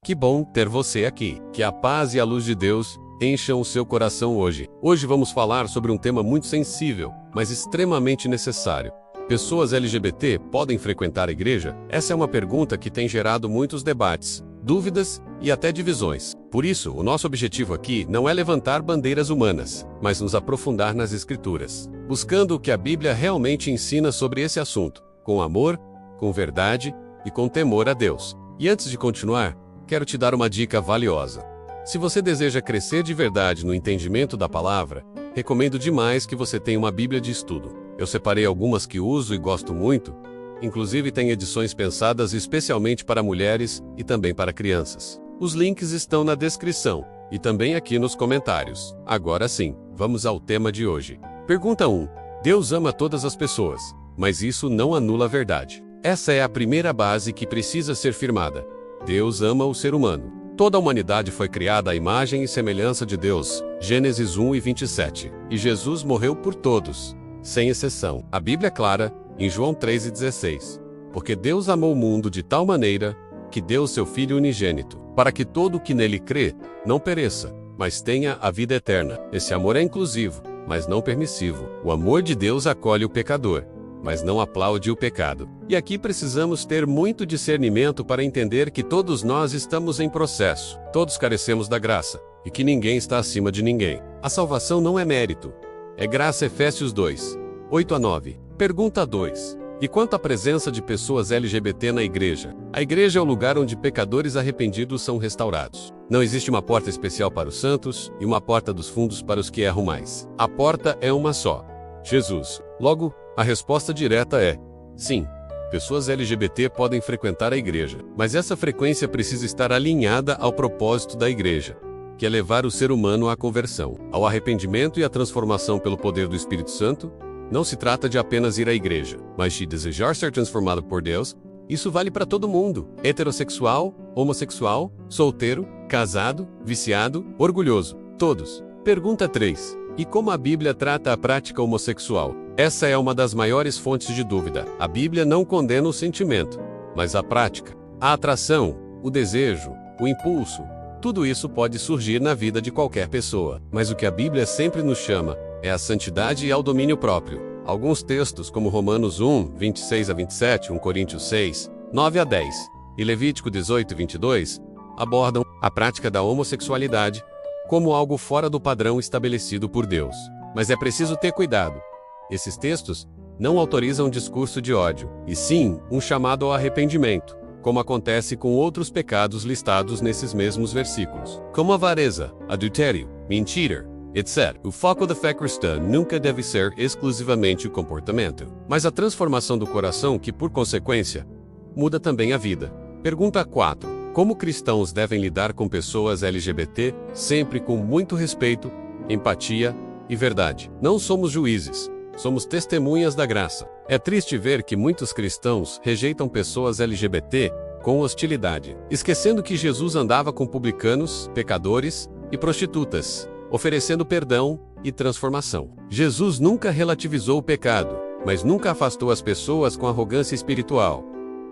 Que bom ter você aqui. Que a paz e a luz de Deus encham o seu coração hoje. Hoje vamos falar sobre um tema muito sensível, mas extremamente necessário. Pessoas LGBT podem frequentar a igreja? Essa é uma pergunta que tem gerado muitos debates, dúvidas e até divisões. Por isso, o nosso objetivo aqui não é levantar bandeiras humanas, mas nos aprofundar nas Escrituras, buscando o que a Bíblia realmente ensina sobre esse assunto, com amor, com verdade e com temor a Deus. E antes de continuar, quero te dar uma dica valiosa. Se você deseja crescer de verdade no entendimento da palavra, recomendo demais que você tenha uma Bíblia de estudo. Eu separei algumas que uso e gosto muito, inclusive tem edições pensadas especialmente para mulheres e também para crianças. Os links estão na descrição e também aqui nos comentários. Agora sim, vamos ao tema de hoje. Pergunta 1. Deus ama todas as pessoas, mas isso não anula a verdade. Essa é a primeira base que precisa ser firmada. Deus ama o ser humano. Toda a humanidade foi criada à imagem e semelhança de Deus, Gênesis 1:27. E Jesus morreu por todos, sem exceção. A Bíblia é clara, em João 3:16. Porque Deus amou o mundo de tal maneira, que deu seu Filho unigênito, para que todo o que nele crê, não pereça, mas tenha a vida eterna. Esse amor é inclusivo, mas não permissivo. O amor de Deus acolhe o pecador, mas não aplaude o pecado. E aqui precisamos ter muito discernimento para entender que todos nós estamos em processo. Todos carecemos da graça, e que ninguém está acima de ninguém. A salvação não é mérito, é graça. Efésios 2:8-9. Pergunta 2. E quanto à presença de pessoas LGBT na igreja? A igreja é o lugar onde pecadores arrependidos são restaurados. Não existe uma porta especial para os santos e uma porta dos fundos para os que erram mais. A porta é uma só: Jesus. Logo, a resposta direta é: sim, pessoas LGBT podem frequentar a igreja, mas essa frequência precisa estar alinhada ao propósito da igreja, que é levar o ser humano à conversão, ao arrependimento e à transformação pelo poder do Espírito Santo. Não se trata de apenas ir à igreja, mas de desejar ser transformado por Deus. Isso vale para todo mundo: heterossexual, homossexual, solteiro, casado, viciado, orgulhoso, todos. Pergunta 3. E como a Bíblia trata a prática homossexual? Essa é uma das maiores fontes de dúvida. A Bíblia não condena o sentimento, mas a prática. A atração, o desejo, o impulso, tudo isso pode surgir na vida de qualquer pessoa. Mas o que a Bíblia sempre nos chama é a santidade e ao domínio próprio. Alguns textos, como Romanos 1:26-27, 1 Coríntios 6:9-10 e Levítico 18:22, abordam a prática da homossexualidade como algo fora do padrão estabelecido por Deus. Mas é preciso ter cuidado. Esses textos não autorizam um discurso de ódio, e sim um chamado ao arrependimento, como acontece com outros pecados listados nesses mesmos versículos, como avareza, adultério, mentira, etc. O foco da fé cristã nunca deve ser exclusivamente o comportamento, mas a transformação do coração que, por consequência, muda também a vida. Pergunta 4. Como cristãos devem lidar com pessoas LGBT, sempre com muito respeito, empatia e verdade? Não somos juízes, somos testemunhas da graça. É triste ver que muitos cristãos rejeitam pessoas LGBT com hostilidade, esquecendo que Jesus andava com publicanos, pecadores e prostitutas, oferecendo perdão e transformação. Jesus nunca relativizou o pecado, mas nunca afastou as pessoas com arrogância espiritual.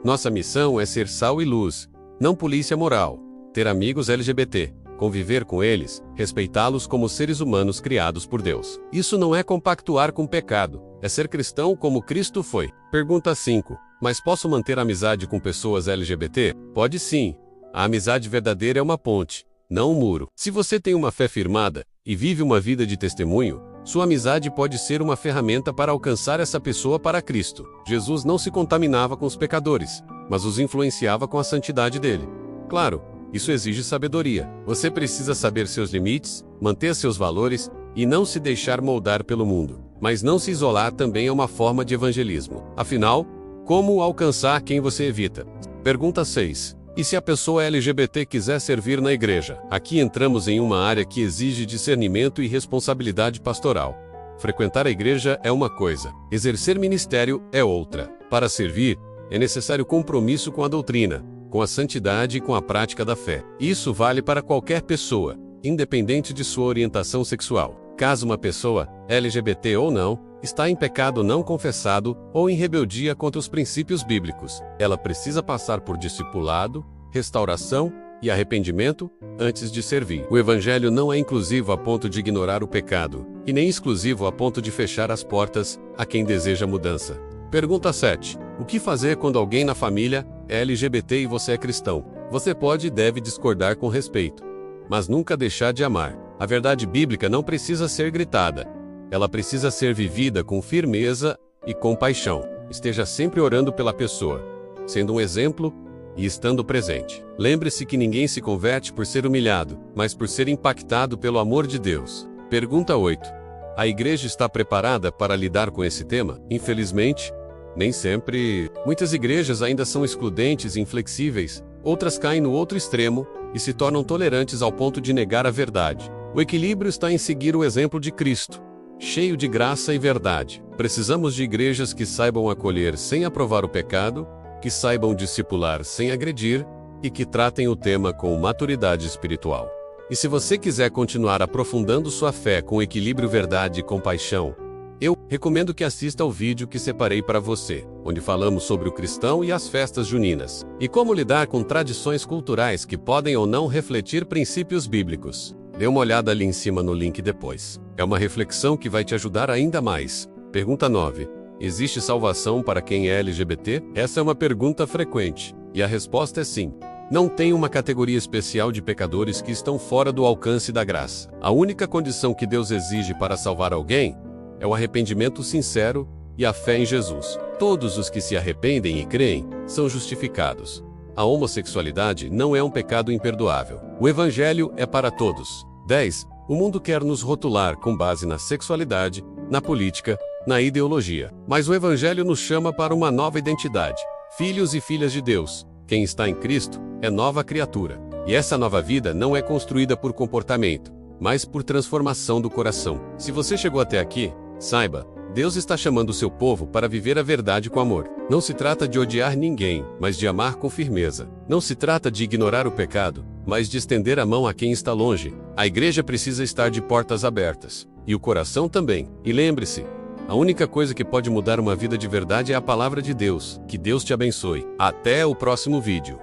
Nossa missão é ser sal e luz, não polícia moral. Ter amigos LGBT, conviver com eles, respeitá-los como seres humanos criados por Deus. Isso não é compactuar com o pecado, é ser cristão como Cristo foi. Pergunta 5. Mas posso manter amizade com pessoas LGBT? Pode sim. A amizade verdadeira é uma ponte, não um muro. Se você tem uma fé firmada e vive uma vida de testemunho, sua amizade pode ser uma ferramenta para alcançar essa pessoa para Cristo. Jesus não se contaminava com os pecadores, mas os influenciava com a santidade dele. Claro, isso exige sabedoria. Você precisa saber seus limites, manter seus valores e não se deixar moldar pelo mundo. Mas não se isolar também é uma forma de evangelismo. Afinal, como alcançar quem você evita? Pergunta 6. E se a pessoa LGBT quiser servir na igreja? Aqui entramos em uma área que exige discernimento e responsabilidade pastoral. Frequentar a igreja é uma coisa, exercer ministério é outra. Para servir, é necessário compromisso com a doutrina, com a santidade e com a prática da fé. Isso vale para qualquer pessoa, independente de sua orientação sexual. Caso uma pessoa, LGBT ou não, está em pecado não confessado ou em rebeldia contra os princípios bíblicos, ela precisa passar por discipulado, restauração e arrependimento antes de servir. O Evangelho não é inclusivo a ponto de ignorar o pecado, e nem exclusivo a ponto de fechar as portas a quem deseja mudança. Pergunta 7. O que fazer quando alguém na família é LGBT e você é cristão? Você pode e deve discordar com respeito, mas nunca deixar de amar. A verdade bíblica não precisa ser gritada. Ela precisa ser vivida com firmeza e compaixão. Esteja sempre orando pela pessoa, sendo um exemplo e estando presente. Lembre-se que ninguém se converte por ser humilhado, mas por ser impactado pelo amor de Deus. Pergunta 8. A igreja está preparada para lidar com esse tema? Infelizmente, nem sempre. Muitas igrejas ainda são excludentes e inflexíveis, outras caem no outro extremo e se tornam tolerantes ao ponto de negar a verdade. O equilíbrio está em seguir o exemplo de Cristo, cheio de graça e verdade. Precisamos de igrejas que saibam acolher sem aprovar o pecado, que saibam discipular sem agredir e que tratem o tema com maturidade espiritual. E se você quiser continuar aprofundando sua fé com equilíbrio, verdade e compaixão, eu recomendo que assista ao vídeo que separei para você, onde falamos sobre o cristão e as festas juninas, e como lidar com tradições culturais que podem ou não refletir princípios bíblicos. Dê uma olhada ali em cima no link depois. É uma reflexão que vai te ajudar ainda mais. Pergunta 9. Existe salvação para quem é LGBT? Essa é uma pergunta frequente, e a resposta é sim. Não tem uma categoria especial de pecadores que estão fora do alcance da graça. A única condição que Deus exige para salvar alguém é o arrependimento sincero e a fé em Jesus. Todos os que se arrependem e creem são justificados. A homossexualidade não é um pecado imperdoável. O Evangelho é para todos. 10. O mundo quer nos rotular com base na sexualidade, na política, na ideologia. Mas o Evangelho nos chama para uma nova identidade. Filhos e filhas de Deus. Quem está em Cristo é nova criatura. E essa nova vida não é construída por comportamento, mas por transformação do coração. Se você chegou até aqui, saiba, Deus está chamando o seu povo para viver a verdade com amor. Não se trata de odiar ninguém, mas de amar com firmeza. Não se trata de ignorar o pecado, mas de estender a mão a quem está longe. A igreja precisa estar de portas abertas. E o coração também. E lembre-se, a única coisa que pode mudar uma vida de verdade é a palavra de Deus. Que Deus te abençoe. Até o próximo vídeo.